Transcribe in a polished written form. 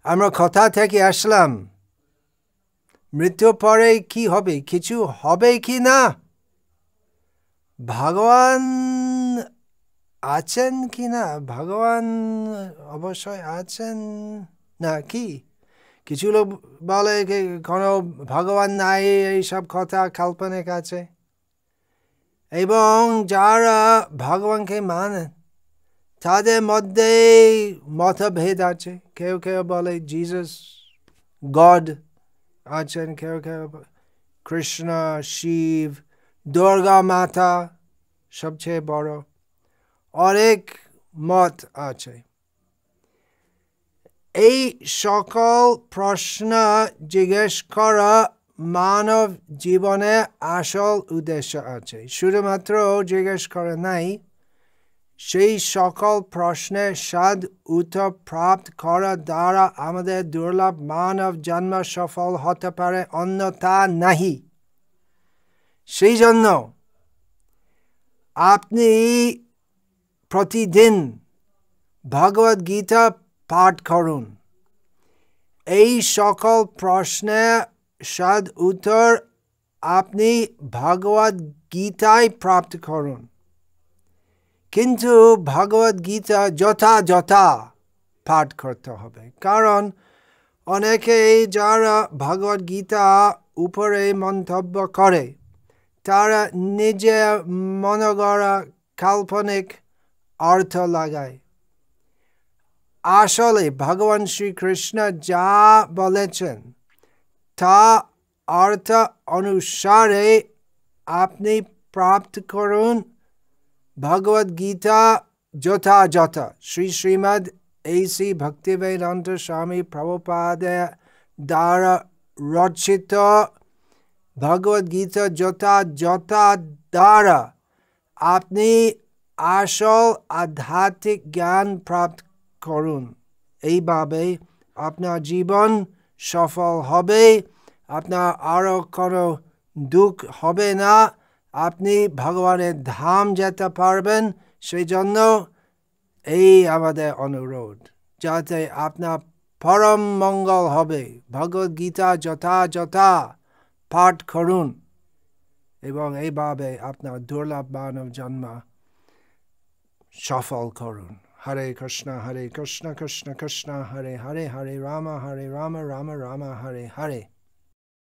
আমরা কোথা থেকে আসলাম, মৃত্যুর পরে কি হবে, কিছু হবে কি না, ভগবান আছেন কি না, ভগবান অবশ্যই আছেন না কি? কিছু লোক বলে কোনো ভগবান নাই, এইসব কথা কাল্পনিক আছে। এবং যারা ভগবানকে মানেন তাদের মধ্যে মতভেদ আছে। কেউ কেউ বলে জিসাস গড আছেন, কেউ কেউ কৃষ্ণ, শিব, দুর্গা মাতা সবচেয়ে বড়, অনেক মত আছে। এই সকল প্রশ্ন জিজ্ঞেস করা মানব জীবনে আসল উদ্দেশ্য আছে। শুধুমাত্র জিজ্ঞেস করা নাই, সেই সকল প্রশ্নের সাদ উত্তর প্রাপ্ত করা দ্বারা আমাদের দুর্লভ মানব জন্ম সফল হতে পারে, অন্যথা নাহি। সেই জন্য আপনি প্রতিদিন ভগবদ গীতা পাঠ করুন। এই সকল প্রশ্নের সাদ উত্তর আপনি ভগবদ গীতায় প্রাপ্ত করুন। কিন্তু ভগবদ গীতা যথাযথ পাঠ করতে হবে, কারণ অনেকে যারা ভগবদ গীতা উপরে মন্তব্য করে তারা নিজের মনগড়া কাল্পনিক অর্থ লাগায়। আসলে ভগবান শ্রীকৃষ্ণ যা বলেছেন তা অর্থ অনুসারে আপনি প্রাপ্ত করুন ভগবদ গীতা যথাযথ। শ্রীমদ এসি ভক্তিবেদান্ত স্বামী প্রভুপাদের দ্বারা রচিত ভগবদ গীতা যথাযথ দ্বারা আপনি আসল আধ্যাত্মিক জ্ঞান প্রাপ্ত করুন। এইভাবে আপনার জীবন সফল হবে, আপনার আরও কোনো দুঃখ হবে না, আপনি ভগবানের ধাম যেতে পারবেন। সেই জন্য এই আমাদের অনুরোধ, যাতে আপনার পরম মঙ্গল হবে। ভগবদ গীতা যথাযথ পাঠ করুন এবং এইভাবে আপনার দুর্লভ মানব জন্ম সফল করুন। হরে কৃষ্ণ কৃষ্ণ কৃষ্ণ হরে হরে, হরে রাম রাম রাম হরে হরে।